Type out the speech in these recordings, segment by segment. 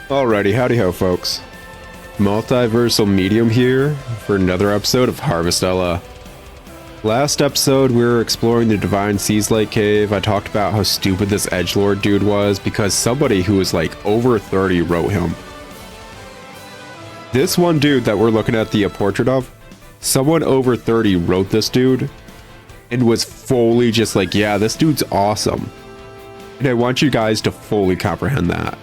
Alrighty, howdy ho folks. Multiversal Medium here for another episode of Harvestella. Last episode we were exploring the Divine Seas Lake Cave. I talked about how stupid this edgelord dude was because somebody who was like over 30 wrote him. This one dude that we're looking at the portrait of, someone over 30 wrote this dude and was fully just like, yeah, this dude's awesome. And I want you guys to fully comprehend that.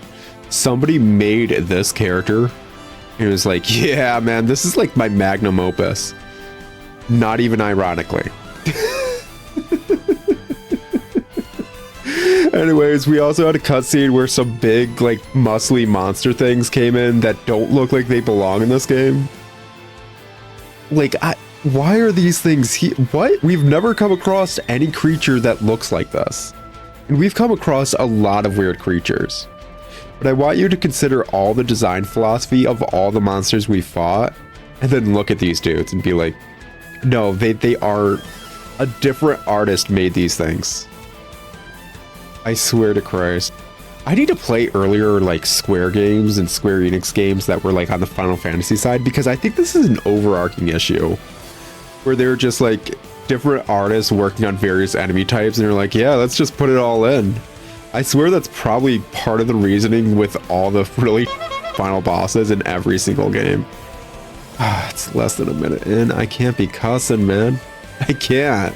Somebody made this character and was like, yeah, man, this is like my magnum opus. Not even ironically. Anyways, we also had a cutscene where some big, like, muscly monster things came in that don't look like they belong in this game. Like, why are these things here? What? We've never come across any creature that looks like this. And we've come across a lot of weird creatures. But I want you to consider all the design philosophy of all the monsters we fought, and then look at these dudes and be like, no, they are... a different artist made these things. I swear to Christ. I need to play earlier, like, Square games and Square Enix games that were, like, on the Final Fantasy side, because I think this is an overarching issue. Where they're just, like, different artists working on various enemy types, and they're like, yeah, let's just put it all in. I swear that's probably part of the reasoning with all the really final bosses in every single game. It's less than a minute in. I can't be cussing, man. I can't.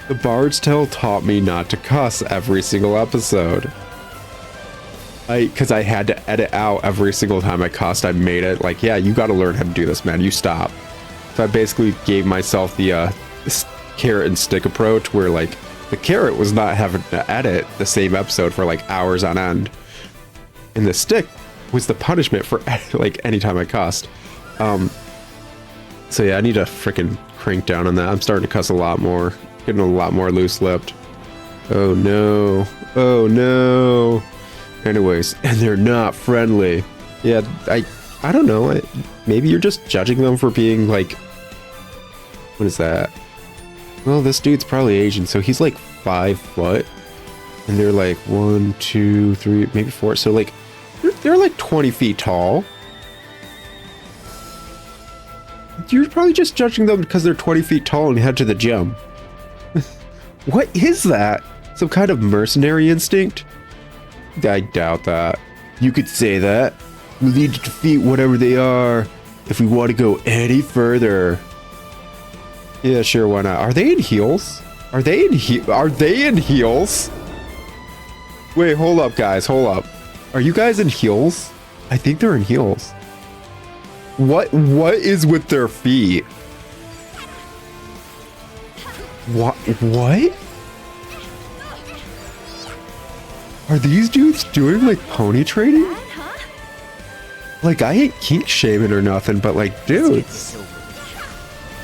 The Bard's Tale taught me not to cuss every single episode. Because I had to edit out every single time I cussed. I made it like, yeah, you got to learn how to do this, man. You stop. So I basically gave myself the carrot and stick approach where, like, the carrot was not having to edit the same episode for, like, hours on end. And the stick was the punishment for, like, anytime I cussed. So yeah, I need to freaking crank down on that. I'm starting to cuss a lot more. Getting a lot more loose-lipped. Oh no. Oh no. Anyways, and they're not friendly. Yeah, I don't know. Maybe you're just judging them for being, like... What is that? Well, this dude's probably Asian, so he's like 5 foot. And they're like 1, 2, 3, maybe 4. So like, they're like 20 feet tall. You're probably just judging them because they're 20 feet tall and head to the gym. What is that? Some kind of mercenary instinct? I doubt that. You could say that. We need to defeat whatever they are if we want to go any further. Yeah, sure, why not? Are they in heels? Are they in heels? Wait, hold up, guys, hold up. Are you guys in heels? I think they're in heels. What is with their feet? What? Are these dudes doing, like, pony trading? Like, I ain't kink shaming or nothing, but, like, dudes.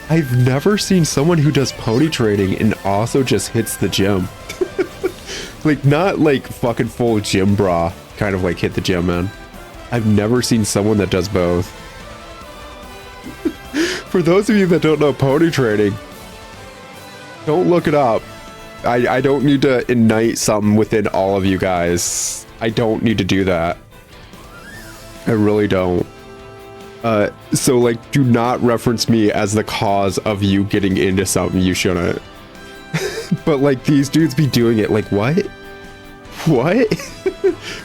I've never seen someone who does pony trading and also just hits the gym. Like, not like fucking full gym bra, kind of like hit the gym, man. I've never seen someone that does both. For those of you that don't know pony trading, don't look it up. I don't need to ignite something within all of you guys. I don't need to do that. I really don't. So, like, do not reference me as the cause of you getting into something you shouldn't. But, like, these dudes be doing it. Like, what? What?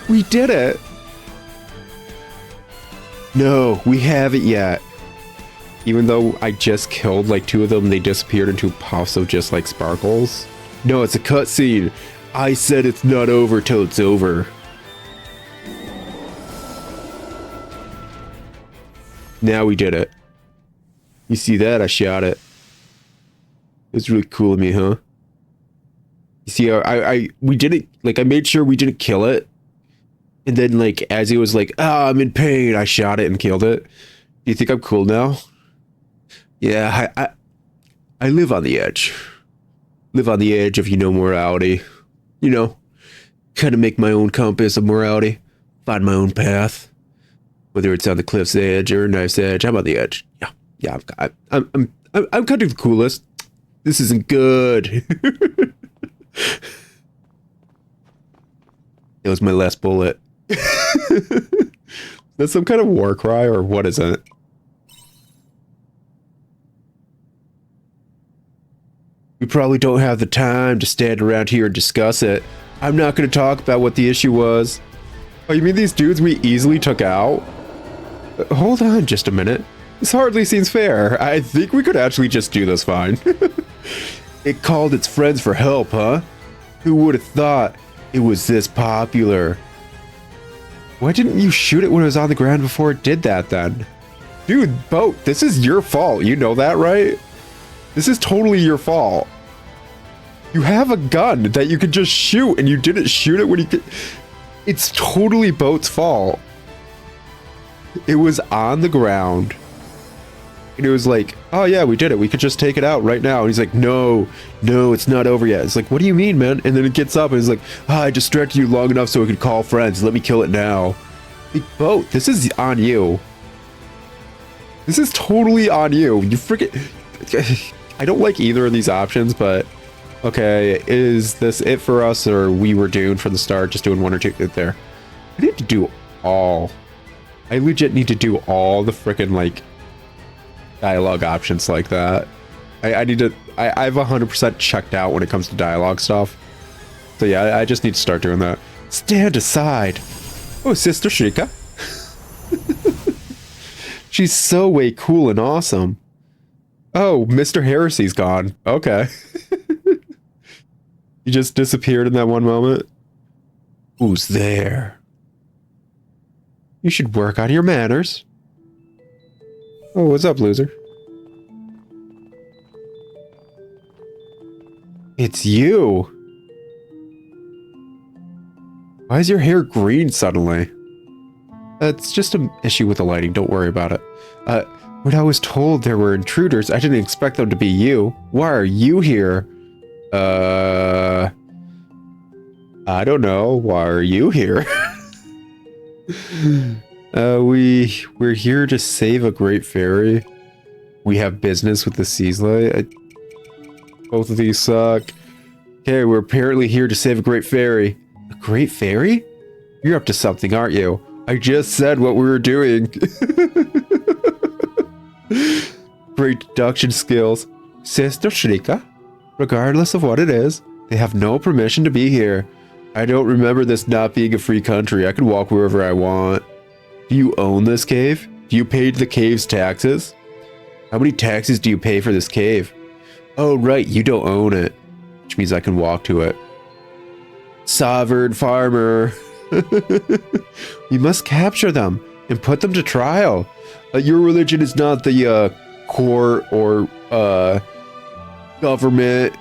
We did it. No, we haven't yet. Even though I just killed, like, 2 of them, they disappeared into puffs of just, like, sparkles. No, it's a cutscene. I said it's not over till it's over. Now we did it. You see that? I shot it. It was really cool of me, huh? You see, we didn't, like, I made sure we didn't kill it. And then, like, as it was like, ah, I'm in pain, I shot it and killed it. Do you think I'm cool now? Yeah, I live on the edge. Live on the edge of, you know, morality. You know, kind of make my own compass of morality. Find my own path. Whether it's on the cliff's edge or a knife's edge, I'm on the edge. Yeah, I'm kind of the coolest. This isn't good. That was my last bullet. That's some kind of war cry, or what is it? We probably don't have the time to stand around here and discuss it. I'm not going to talk about what the issue was. Oh, you mean these dudes we easily took out? Hold on just a minute. This hardly seems fair. I think we could actually just do this fine. It called its friends for help, huh? Who would have thought it was this popular? Why didn't you shoot it when it was on the ground before it did that then? Dude, Boat, this is your fault. You know that, right? This is totally your fault. You have a gun that you could just shoot and you didn't shoot it when you could. It's totally Boat's fault. It was on the ground. And it was like, oh yeah, we did it. We could just take it out right now. And he's like, no, it's not over yet. It's like, what do you mean, man? And then it gets up and it's like, I distracted you long enough so we could call friends. Let me kill it now. Like, Boat, this is on you. This is totally on you. You freaking... I don't like either of these options, but okay, is this it for us, or we were doomed from the start, just doing one or two there? I need to do all. I legit need to do all the freaking like dialogue options like that. I've 100% checked out when it comes to dialogue stuff. So yeah, I just need to start doing that. Stand aside. Oh, Sister Shrika. She's so way cool and awesome. Oh, Mr. Heresy's gone. Okay. He just disappeared in that one moment. Who's there? You should work on your manners. Oh, what's up, loser? It's you. Why is your hair green suddenly? It's just an issue with the lighting. Don't worry about it. When I was told there were intruders, I didn't expect them to be you. Why are you here? I don't know. Why are you here? We're here to save a great fairy. We have business with the Seasley. Both of these suck. Okay, we're apparently here to save a great fairy. A great fairy? You're up to something, aren't you? I just said what we were doing. Great deduction skills. Sister Shrika, regardless of what it is, they have no permission to be here. I don't remember this not being a free country. I can walk wherever I want. Do you own this cave? Do you pay the cave's taxes? How many taxes do you pay for this cave? Oh, right, you don't own it. Which means I can walk to it. Sovereign farmer. We must capture them and put them to trial. Your religion is not the court or government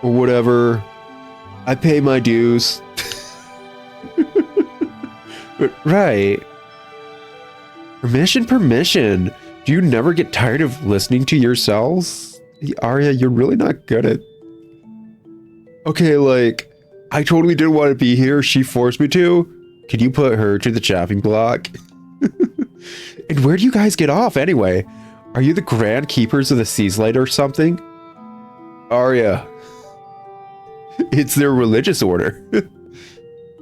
or whatever. I pay my dues. Right. Permission. Do you never get tired of listening to yourselves? Arya, you're really not good at... Okay, like, I totally didn't want to be here. She forced me to. Can you put her to the chopping block? And where do you guys get off anyway? Are you the Grand Keepers of the Seaslight or something? Arya. It's their religious order.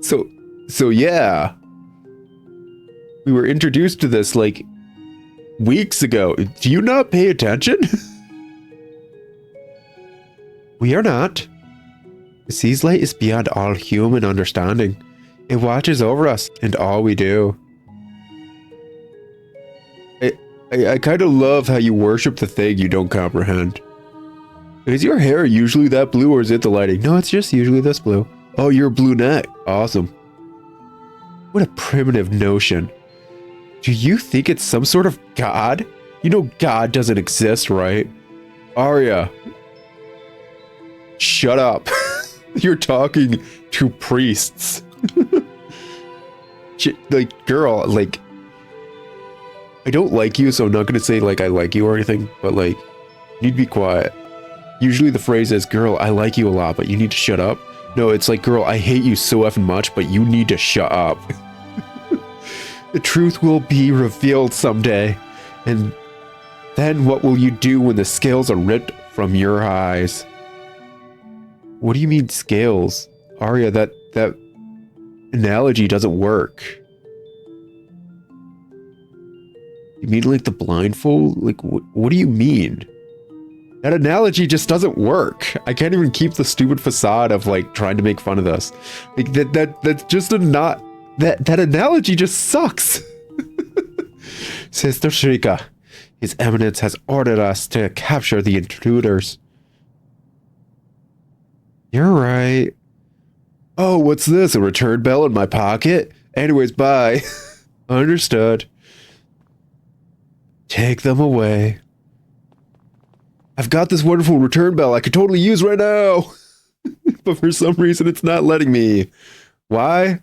So yeah. We were introduced to this like weeks ago. Do you not pay attention? We are not. The Seaslight is beyond all human understanding. It watches over us and all we do. I kind of love how you worship the thing you don't comprehend. Is your hair usually that blue or is it the lighting? No, it's just usually this blue. Oh, you're a brunette. Awesome. What a primitive notion. Do you think it's some sort of god? You know God doesn't exist, right? Arya. Shut up. You're talking to priests. Like, girl, like... I don't like you, so I'm not going to say, like, I like you or anything, but, like, you need to be quiet. Usually the phrase is, girl, I like you a lot, but you need to shut up. No, it's like, girl, I hate you so effing much, but you need to shut up. The truth will be revealed someday. And then what will you do when the scales are ripped from your eyes? What do you mean scales? Arya, that analogy doesn't work. You mean like the blindfold? Like, what do you mean? That analogy just doesn't work. I can't even keep the stupid facade of like trying to make fun of this. Like that's just that analogy just sucks. Sister Shrika, His Eminence has ordered us to capture the intruders. You're right. Oh, what's this? A return bell in my pocket? Anyways, bye. Understood. Take them away. I've got this wonderful return bell I could totally use right now. But for some reason, it's not letting me. Why?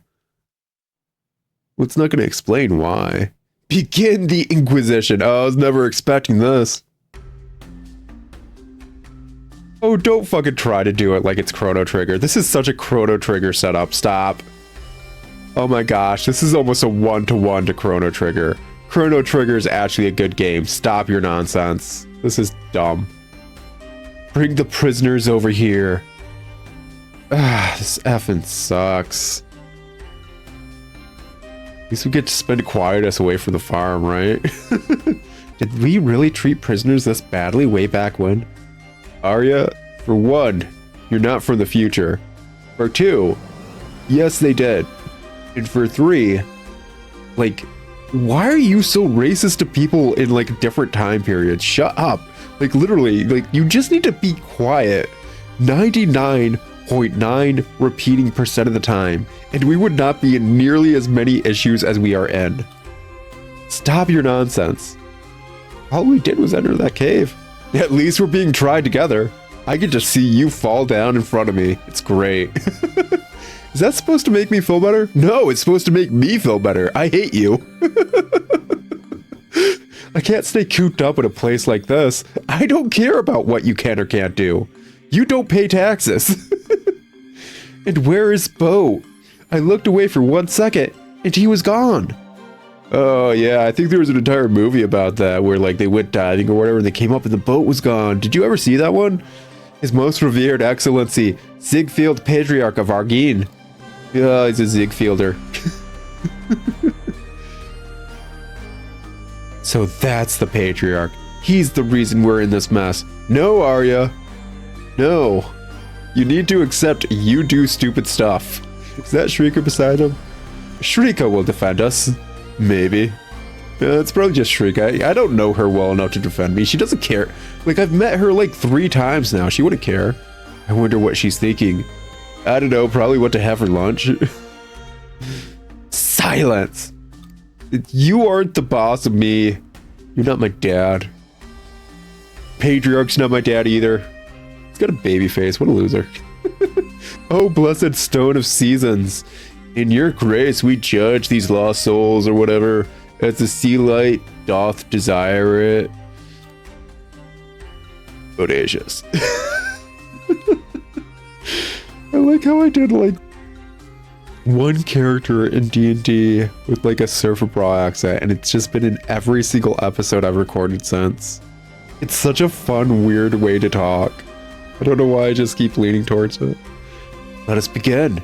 Well, it's not going to explain why. Begin the Inquisition. Oh, I was never expecting this. Oh, don't fucking try to do it like it's Chrono Trigger. This is such a Chrono Trigger setup. Stop. Oh my gosh, this is almost a one-to-one to Chrono Trigger. Chrono Trigger is actually a good game. Stop your nonsense. This is dumb. Bring the prisoners over here. Ah, this effing sucks. At least we get to spend quietness away from the farm, right? Did we really treat prisoners this badly way back when? Arya, for one, you're not from the future. For two, yes, they did. And for three, like, why are you so racist to people in like different time periods? Shut up. Like literally, like you just need to be quiet 99.9 repeating percent of the time, and we would not be in nearly as many issues as we are in. Stop your nonsense. All we did was enter that cave. At least we're being tried together. I get to see you fall down in front of me. It's great. Is that supposed to make me feel better? No, it's supposed to make me feel better. I hate you. I can't stay cooped up in a place like this. I don't care about what you can or can't do. You don't pay taxes. And where is Bo? I looked away for 1 second and he was gone. Oh yeah, I think there was an entire movie about that where like they went diving or whatever and they came up and the boat was gone. Did you ever see that one? His Most Revered Excellency, Ziegfeld Patriarch of Argene. Yeah, he's a Ziegfielder. So that's the Patriarch. He's the reason we're in this mess. No, Arya. No. You need to accept you do stupid stuff. Is that Shrika beside him? Shrika will defend us. Maybe. It's probably just Shrika. I don't know her well enough to defend me. She doesn't care. Like, I've met her like 3 times now. She wouldn't care. I wonder what she's thinking. I don't know. Probably what to have for lunch. Silence. You aren't the boss of me. You're not my dad. Patriarch's not my dad either. He's got a baby face. What a loser. Oh, blessed stone of seasons. In your grace we judge these lost souls or whatever, as the sea light doth desire it. Bodacious. I like how I did like one character in D&D with like a surfer bra accent, and it's just been in every single episode I've recorded since. It's such a fun, weird way to talk. I don't know why I just keep leaning towards it. Let us begin.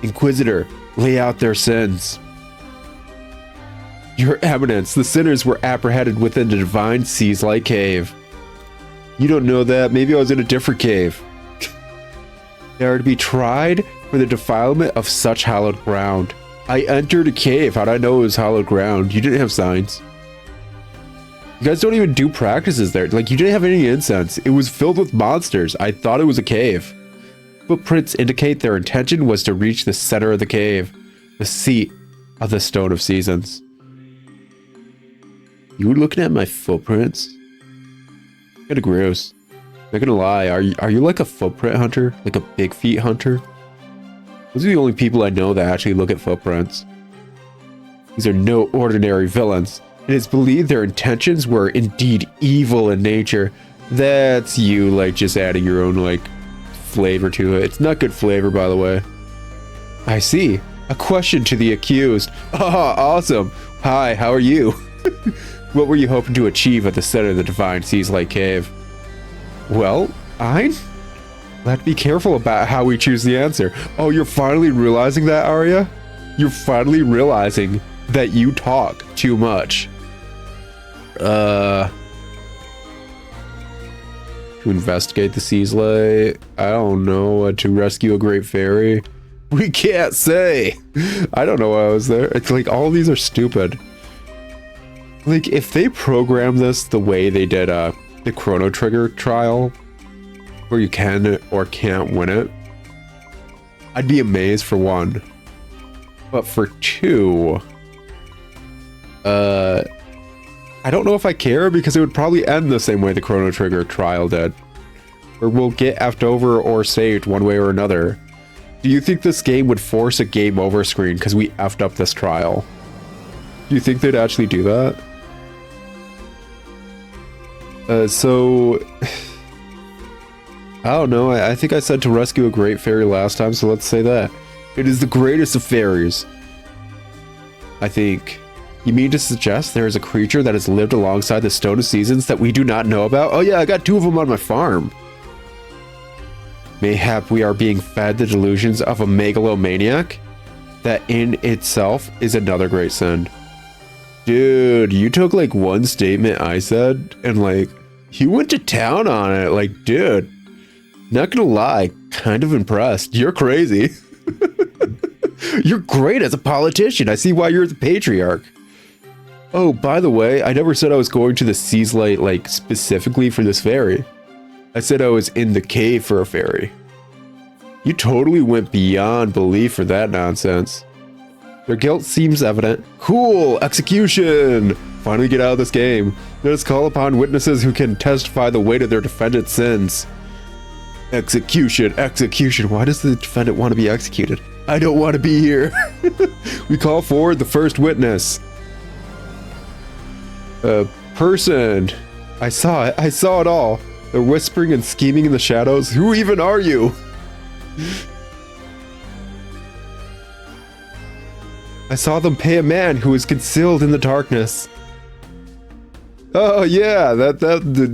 Inquisitor, lay out their sins. Your Eminence, the sinners were apprehended within the Divine Seas-like cave. You don't know that. Maybe I was in a different cave. They are to be tried for the defilement of such hallowed ground. I entered a cave. How'd I know it was hallowed ground? You didn't have signs. You guys don't even do practices there. Like, you didn't have any incense. It was filled with monsters. I thought it was a cave. Footprints indicate their intention was to reach the center of the cave, the seat of the Stone of Seasons. You were looking at my footprints? Kinda gross. Not gonna lie, are you like a footprint hunter? Like a big feet hunter? Those are the only people I know that actually look at footprints. These are no ordinary villains. It is believed their intentions were indeed evil in nature. That's you, like, just adding your own, like, flavor to it. It's not good flavor, by the way. I see. A question to the accused. Ah, awesome. Hi, how are you? What were you hoping to achieve at the center of the Divine Seas-like cave? Well, let's be careful about how we choose the answer. Oh, you're finally realizing that, Arya? You're finally realizing that you talk too much. To investigate the Seasley. I don't know. To rescue a great fairy. We can't say. I don't know why I was there. It's like all these are stupid. Like if they program this the way they did the Chrono Trigger trial, where you can or can't win it, I'd be amazed for one. But for two, I don't know if I care, because it would probably end the same way the Chrono Trigger trial did, where we'll get effed over or saved one way or another. Do you think this game would force a game over screen because we effed up this trial? Do you think they'd actually do that? So I don't know. I think I said to rescue a great fairy last time, so let's say that. It is the greatest of fairies. I think. You mean to suggest there is a creature that has lived alongside the Stone of Seasons that we do not know about? Oh yeah, I got 2 of them on my farm. Mayhap we are being fed the delusions of a megalomaniac? That in itself is another great sin. Dude, you took like one statement I said and like, you went to town on it. Like, dude, not gonna lie, kind of impressed. You're crazy. You're great as a politician. I see why you're the patriarch. Oh, by the way, I never said I was going to the Seasley, like, specifically for this fairy. I said I was in the cave for a fairy. You totally went beyond belief for that nonsense. Their guilt seems evident. Cool! Execution! Finally get out of this game. Let us call upon witnesses who can testify the weight of their defendant's sins. Execution! Execution! Why does the defendant want to be executed? I don't want to be here. We call forward the first witness. Person. I saw it. I saw it all. They're whispering and scheming in the shadows. Who even are you? I saw them pay a man who was concealed in the darkness. Oh yeah, that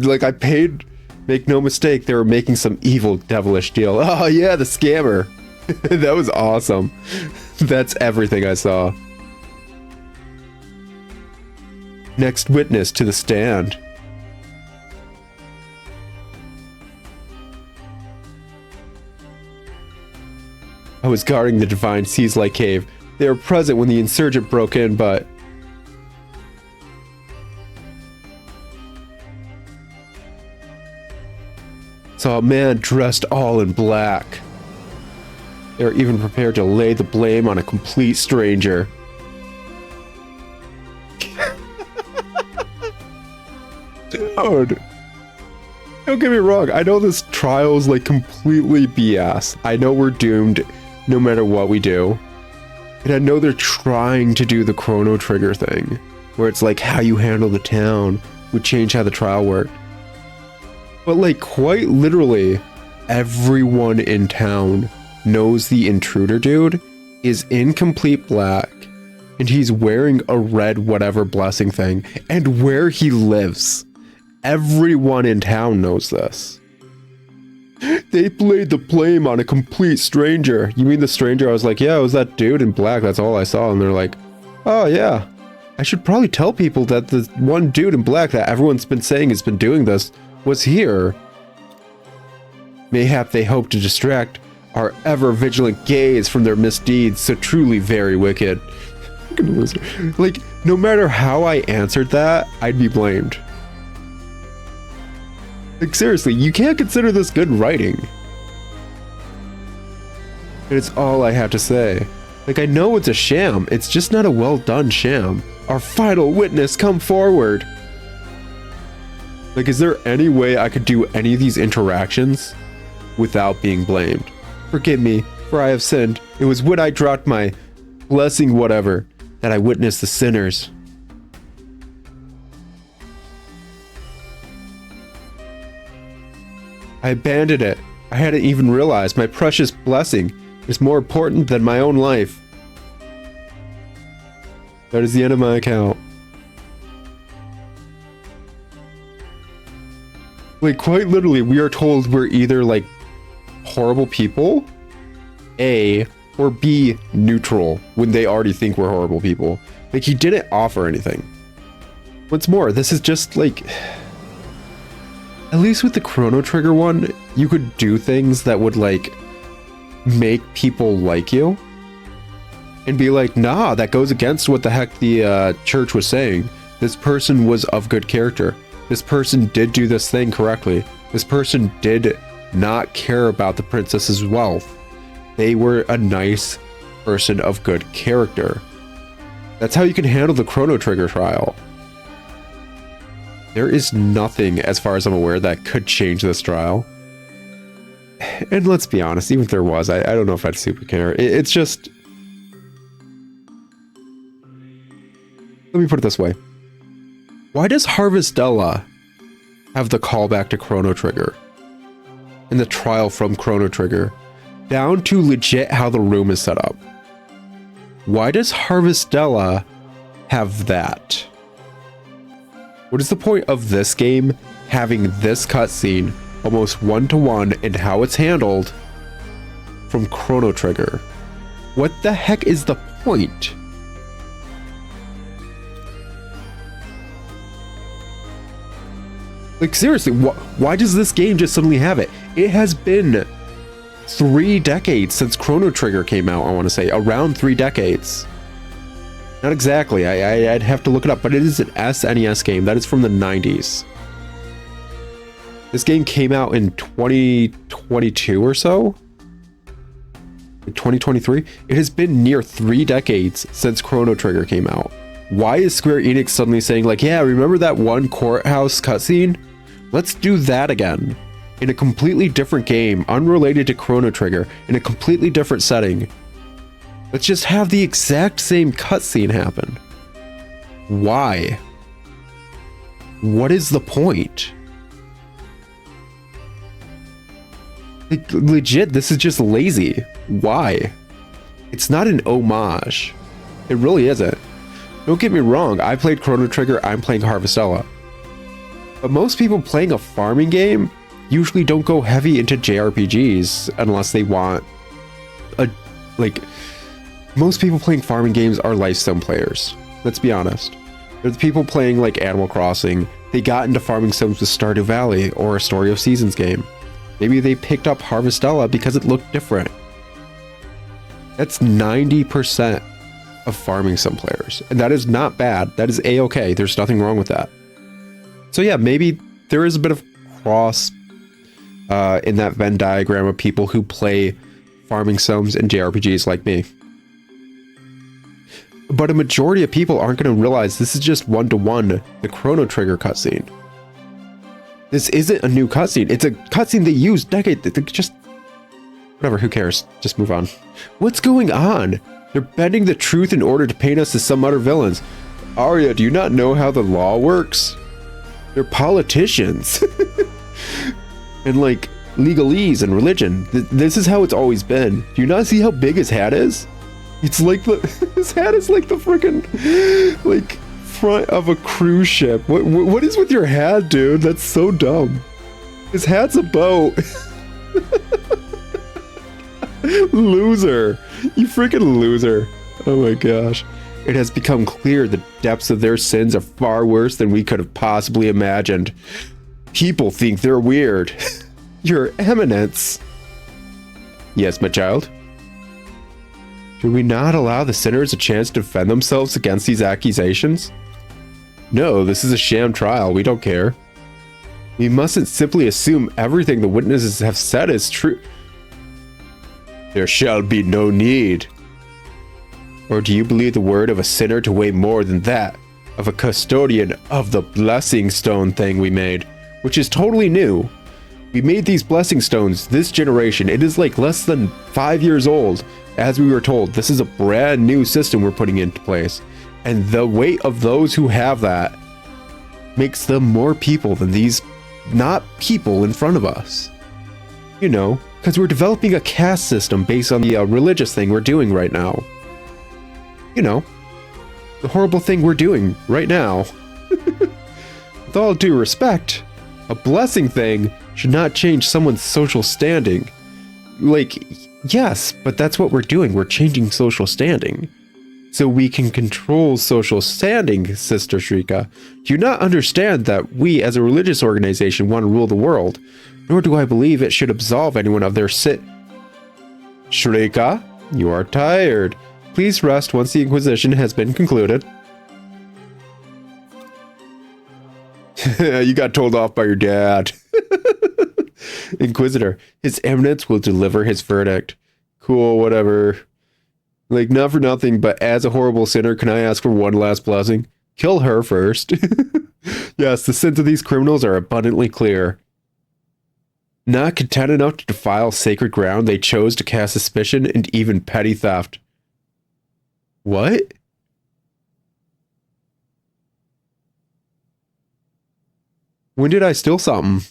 like I paid. Make no mistake, they were making some evil, devilish deal. Oh yeah, the scammer. That was awesome. That's everything I saw. Next witness to the stand. I was guarding the divine Seasley cave. They were present when the insurgent broke in, but... saw a man dressed all in black. They were even prepared to lay the blame on a complete stranger. Dude, don't get me wrong, I know this trial's like completely BS. I know we're doomed no matter what we do. And I know they're trying to do the Chrono Trigger thing, where it's like how you handle the town would change how the trial worked. But like quite literally, everyone in town knows the intruder dude is in complete black and he's wearing a red whatever blessing thing, and where he lives. Everyone in town knows this. They laid the blame on a complete stranger. You mean the stranger? I was like, yeah, it was that dude in black. That's all I saw. And they're like, oh yeah, I should probably tell people that the one dude in black that everyone's been saying has been doing this was here. Mayhap they hope to distract our ever-vigilant gaze from their misdeeds, so truly very wicked. Like, no matter how I answered that, I'd be blamed. Like, seriously, you can't consider this good writing. And it's all I have to say. Like, I know it's a sham, it's just not a well-done sham. Our final witness, come forward! Like, is there any way I could do any of these interactions without being blamed? Forgive me, for I have sinned. It was when I dropped my blessing whatever that I witnessed the sinners. I abandoned it. I hadn't even realized my precious blessing is more important than my own life. That is the end of my account. Like, quite literally, we are told we're either, like, horrible people, A, or be neutral when they already think we're horrible people. Like, he didn't offer anything. What's more, this is just like, at least with the Chrono Trigger one, you could do things that would like make people like you and be like, nah, that goes against what the heck the church was saying. This person was of good character. This person did do this thing correctly. This person did not care about the princess's wealth. They were a nice person of good character. That's how you can handle the Chrono Trigger trial. There is nothing, as far as I'm aware, that could change this trial. And let's be honest, even if there was, I don't know if I'd super care. It's just... Let me put it this way. Why does Harvestella have the callback to Chrono Trigger? And the trial from Chrono Trigger? Down to legit how the room is set up. Why does Harvestella have that? What is the point of this game having this cutscene almost one-to-one in how it's handled from Chrono Trigger? What the heck is the point? Like, seriously, why does this game just suddenly have it? It has been 3 decades since Chrono Trigger came out, I want to say. Around 3 decades. Not exactly, I'd have to look it up, but it is an SNES game. That is from the 90s. This game came out in 2022 or so? 2023? It has been near 3 decades since Chrono Trigger came out. Why is Square Enix suddenly saying, like, yeah, remember that one courthouse cutscene? Let's do that again. In a completely different game, unrelated to Chrono Trigger, in a completely different setting. Let's just have the exact same cutscene happen. Why? What is the point? Like, legit, this is just lazy. Why? It's not an homage. It really isn't. Don't get me wrong, I played Chrono Trigger, I'm playing Harvestella. But most people playing a farming game usually don't go heavy into JRPGs unless they want a, like, most people playing farming games are lifestyle players. Let's be honest. They're the people playing like Animal Crossing. They got into farming sims with Stardew Valley or a Story of Seasons game. Maybe they picked up Harvestella because it looked different. That's 90% of farming sim players. And that is not bad. That is a-okay. There's nothing wrong with that. So yeah, maybe there is a bit of cross in that Venn diagram of people who play farming sims and JRPGs like me. But a majority of people aren't going to realize this is just one-to-one the Chrono Trigger cutscene. This isn't a new cutscene. It's a cutscene they used decades. Just whatever. Who cares? Just move on. What's going on? They're bending the truth in order to paint us as some other villains. Arya, do you not know how the law works? They're politicians. And like legalese and religion. This is how it's always been. Do you not see how big his hat is? It's like his hat is like the freaking like front of a cruise ship. What is with your hat, dude? That's so dumb. His hat's a boat. Loser. You freaking loser. Oh my gosh. It has become clear the depths of their sins are far worse than we could have possibly imagined. People think they're weird. Your Eminence. Yes, my child? Should we not allow the sinners a chance to defend themselves against these accusations? No, this is a sham trial. We don't care. We mustn't simply assume everything the witnesses have said is true. There shall be no need. Or do you believe the word of a sinner to weigh more than that of a custodian of the blessing stone thing we made, which is totally new? We made these blessing stones this generation. It is like less than 5 years old. As we were told, this is a brand new system we're putting into place. And the weight of those who have that makes them more people than these not people in front of us. You know, because we're developing a caste system based on the religious thing we're doing right now. You know, the horrible thing we're doing right now. With all due respect, a blessing thing should not change someone's social standing. Like, Yes, but that's what we're doing. We're changing social standing. So we can control social standing, Sister Shrika. Do you not understand that we, as a religious organization, want to rule the world? Nor do I believe it should absolve anyone of their Shrika, you are tired. Please rest once the Inquisition has been concluded. You got told off by your dad. Inquisitor, His Eminence will deliver his verdict. Cool, whatever. Like, not for nothing, but as a horrible sinner, can I ask for one last blessing? Kill her first. Yes, the sins of these criminals are abundantly clear. Not content enough to defile sacred ground, they chose to cast suspicion and even petty theft. What? When did I steal something?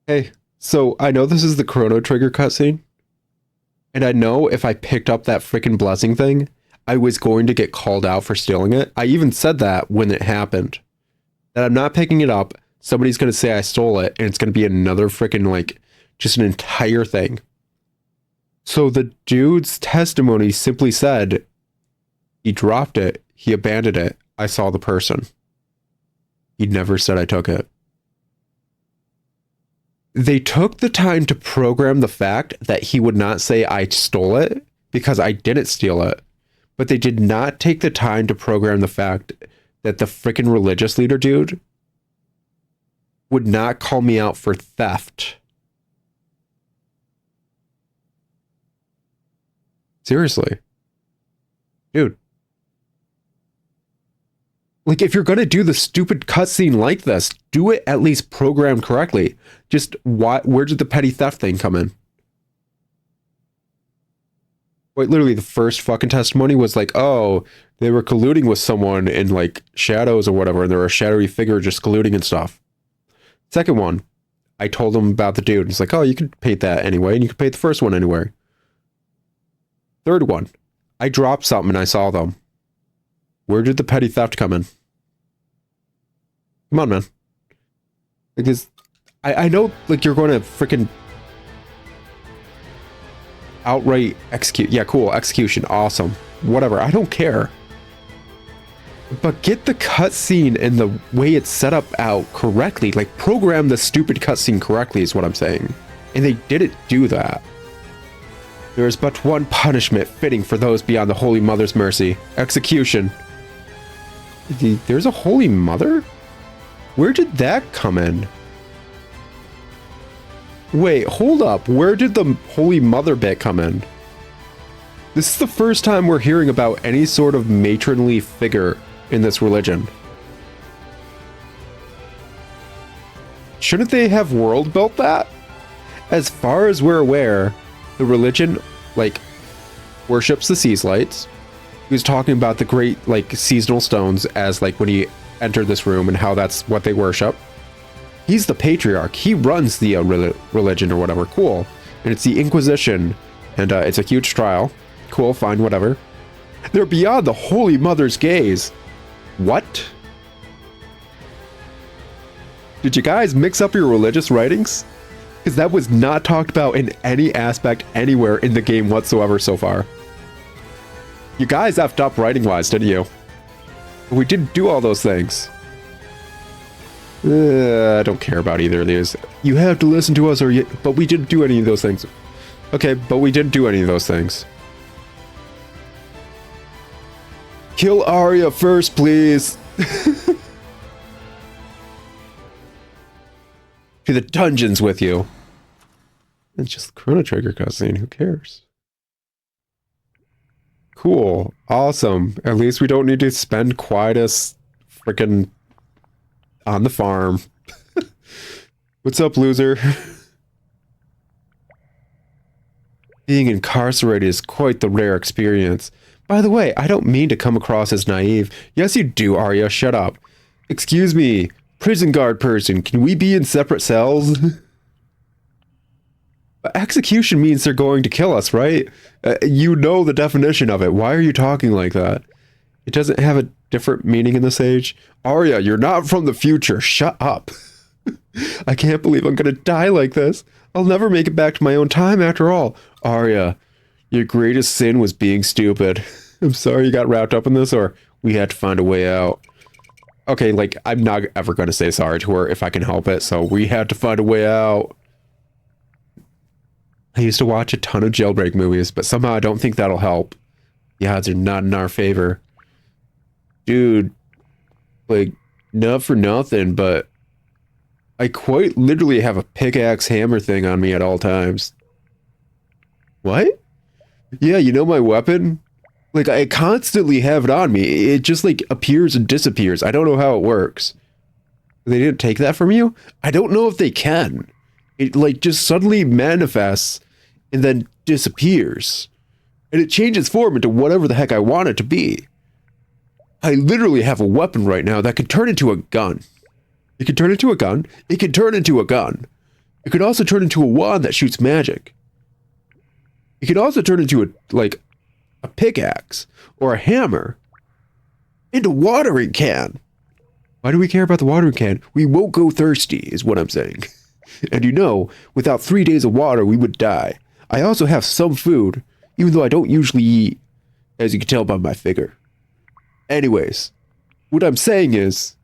Hey, so I know this is the Chrono Trigger cutscene, and I know if I picked up that freaking blessing thing, I was going to get called out for stealing it. I even said that when it happened. That I'm not picking it up, somebody's going to say I stole it, and it's going to be another freaking, like, just an entire thing. So the dude's testimony simply said, he dropped it, he abandoned it, I saw the person. He never said I took it. They took the time to program the fact that he would not say I stole it because I didn't steal it. But they did not take the time to program the fact that the freaking religious leader dude would not call me out for theft. Seriously. Dude. Like, if you're going to do the stupid cutscene like this, do it at least programmed correctly. Just, where did the petty theft thing come in? Wait, literally, the first fucking testimony was like, oh, they were colluding with someone in, like, shadows or whatever, and there were a shadowy figure just colluding and stuff. Second one, I told them about the dude. It's like, oh, you could paint that anyway, and you could paint the first one anyway. Third one, I dropped something and I saw them. Where did the petty theft come in? Come on, man. Because I know, like, you're going to freaking outright execute. Yeah, cool. Execution. Awesome. Whatever. I don't care. But get the cutscene and the way it's set up out correctly. Like, program the stupid cutscene correctly is what I'm saying. And they didn't do that. There is but one punishment fitting for those beyond the Holy Mother's mercy. Execution. There's a Holy Mother? Where did that come in? Wait, hold up. Where did the Holy Mother bit come in? This is the first time we're hearing about any sort of matronly figure in this religion. Shouldn't they have world built that? As far as we're aware, the religion, like, worships the seas lights. He was talking about the great, like, seasonal stones as, like, when he entered this room and how that's what they worship. He's the patriarch. He runs the religion or whatever. Cool. And it's the Inquisition. And it's a huge trial. Cool, fine, whatever. They're beyond the Holy Mother's gaze. What? Did you guys mix up your religious writings? Because that was not talked about in any aspect anywhere in the game whatsoever so far. You guys effed up writing-wise, didn't you? We didn't do all those things. I don't care about either of these. You have to listen to us, but we didn't do any of those things. Okay, but we didn't do any of those things. Kill Arya first, please. To the dungeons with you. It's just the Chrono Trigger cutscene. Who cares? Cool. Awesome. At least we don't need to spend Quietus freaking on the farm. What's up, loser? Being incarcerated is quite the rare experience. By the way, I don't mean to come across as naive. Yes, you do, Arya. Shut up. Excuse me. Prison guard person, can we be in separate cells? Execution means they're going to kill us, right? You know the definition of it. Why are you talking like that? It doesn't have a different meaning in this age. Arya, you're not from the future. Shut up. I can't believe I'm gonna die like this. I'll never make it back to my own time after all. Arya, your greatest sin was being stupid. I'm sorry you got wrapped up in this, or we had to find a way out. Okay, like, I'm not ever gonna say sorry to her if I can help it, so we had to find a way out. I used to watch a ton of jailbreak movies, but somehow I don't think that'll help. The odds are not in our favor. Dude, like, not for nothing, but I quite literally have a pickaxe hammer thing on me at all times. What? Yeah, you know my weapon? Like, I constantly have it on me. It just, like, appears and disappears. I don't know how it works. They didn't take that from you? I don't know if they can. It, like, just suddenly manifests and then disappears. And it changes form into whatever the heck I want it to be. I literally have a weapon right now that could turn into a gun. It can turn into a gun. It can turn into a gun. It could also turn into a wand that shoots magic. It could also turn into a pickaxe or a hammer and a watering can. Why do we care about the watering can? We won't go thirsty is what I'm saying. And you know, without 3 days of water, we would die. I also have some food, even though I don't usually eat, as you can tell by my figure. Anyways, what I'm saying is,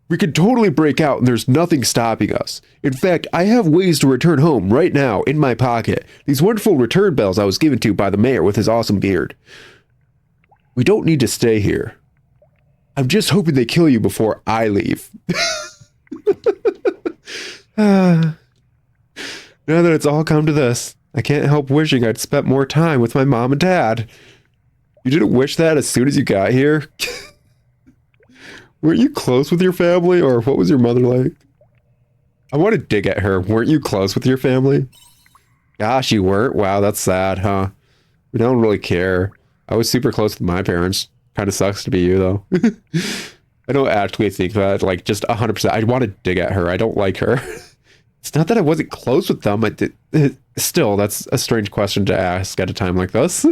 we can totally break out and there's nothing stopping us. In fact, I have ways to return home right now in my pocket. These wonderful return bells I was given to by the mayor with his awesome beard. We don't need to stay here. I'm just hoping they kill you before I leave. Now that it's all come to this, I can't help wishing I'd spent more time with my mom and dad. You didn't wish that as soon as you got here? Weren't you close with your family, or what was your mother like? I want to dig at her. Weren't you close with your family? Gosh, you weren't? Wow, that's sad, huh? We don't really care. I was super close with my parents. Kind of sucks to be you, though. I don't actually think that, like, just 100%. I want to dig at her. I don't like her. It's not that I wasn't close with them. Still, that's a strange question to ask at a time like this.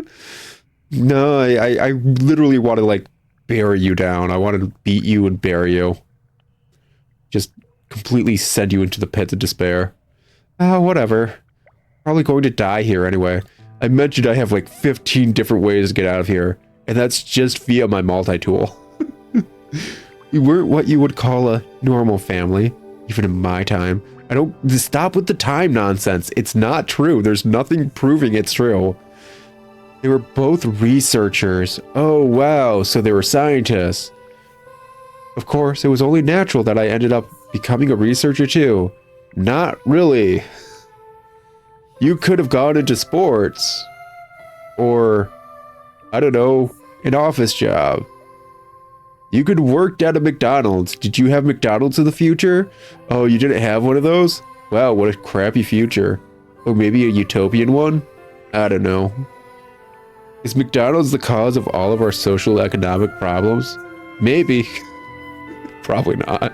No, I literally want to, like, bury you down. I want to beat you and bury you. Just completely send you into the pit of despair. Whatever. Probably going to die here anyway. I mentioned I have like 15 different ways to get out of here, and that's just via my multi-tool. We weren't what you would call a normal family, even in my time. Stop with the time nonsense. It's not true. There's nothing proving it's true. They were both researchers. Oh, wow. So they were scientists. Of course, it was only natural that I ended up becoming a researcher too. Not really. You could have gone into sports. Or, I don't know, an office job. You could work at a McDonald's. Did you have McDonald's in the future? Oh, you didn't have one of those? Wow, what a crappy future. Or maybe a utopian one? I don't know. Is McDonald's the cause of all of our social economic problems? Maybe. Probably not.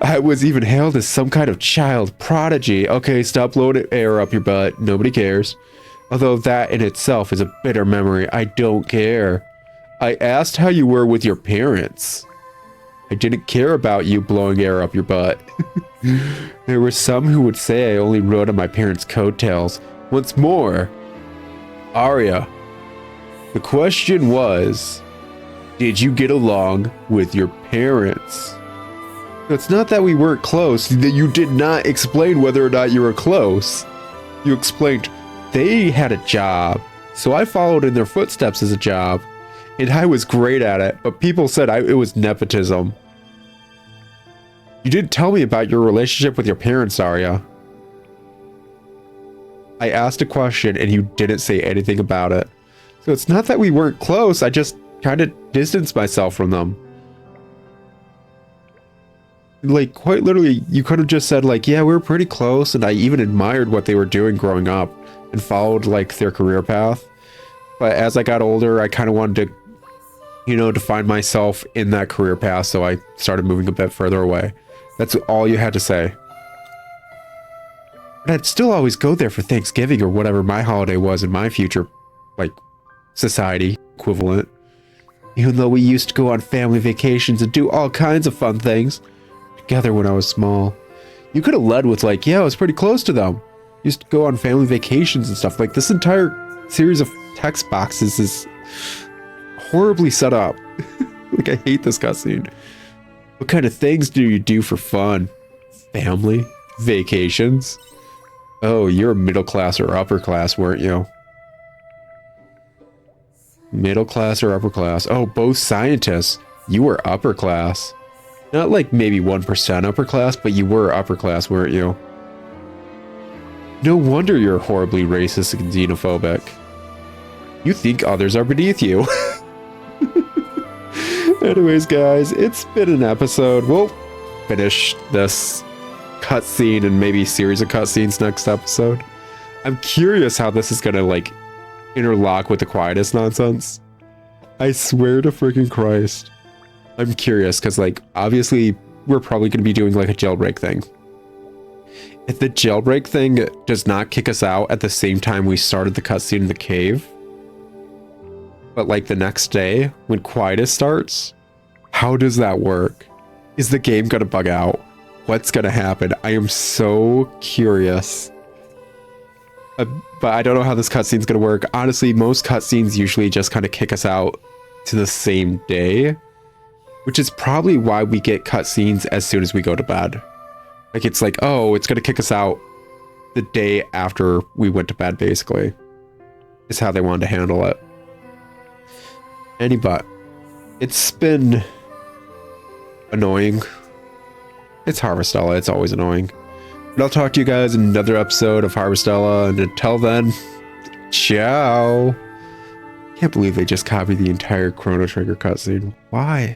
I was even hailed as some kind of child prodigy. Okay, stop blowing air up your butt. Nobody cares. Although that in itself is a bitter memory. I don't care. I asked how you were with your parents. I didn't care about you blowing air up your butt. There were some who would say I only rode on my parents' coattails. Once more, Arya, the question was, did you get along with your parents? It's not that we weren't close, that you did not explain whether or not you were close. You explained they had a job, so I followed in their footsteps as a job, and I was great at it, but people said it was nepotism. You didn't tell me about your relationship with your parents, Arya. I asked a question and you didn't say anything about it. So it's not that we weren't close, I just kind of distanced myself from them. Like, quite literally, you could have just said, like, yeah, we were pretty close, and I even admired what they were doing growing up and followed, like, their career path. But as I got older, I kind of wanted to, you know, define myself in that career path, so I started moving a bit further away. That's all you had to say. But I'd still always go there for Thanksgiving or whatever my holiday was in my future, like, society equivalent. Even though we used to go on family vacations and do all kinds of fun things. together when I was small. You could have led with like, yeah, I was pretty close to them. Used to go on family vacations and stuff. Like, this entire series of text boxes is horribly set up. Like, I hate this cutscene. What kind of things do you do for fun? Family? Vacations? Oh, you're middle class or upper class, weren't you? Middle class or upper class? Oh, both scientists. You were upper class. Not like maybe 1% upper class, but you were upper class, weren't you? No wonder you're horribly racist and xenophobic. You think others are beneath you. Anyways, guys, it's been an episode. We'll finish this cutscene and maybe series of cutscenes next episode. I'm curious how this is gonna like interlock with the quietest nonsense. I swear to freaking Christ. I'm curious because like obviously we're probably gonna be doing like a jailbreak thing. If the jailbreak thing does not kick us out at the same time we started the cutscene in the cave, but like the next day when quietest starts, how does that work? Is the game gonna bug out? What's gonna happen? I am so curious. But I don't know how this cutscene's gonna work. Honestly, most cutscenes usually just kind of kick us out to the same day, which is probably why we get cutscenes as soon as we go to bed. Like, it's like, oh, it's gonna kick us out the day after we went to bed, basically. Is how they wanted to handle it. But it's been annoying. It's Harvestella, it's always annoying. But I'll talk to you guys in another episode of Harvestella, and until then, ciao! Can't believe they just copied the entire Chrono Trigger cutscene. Why?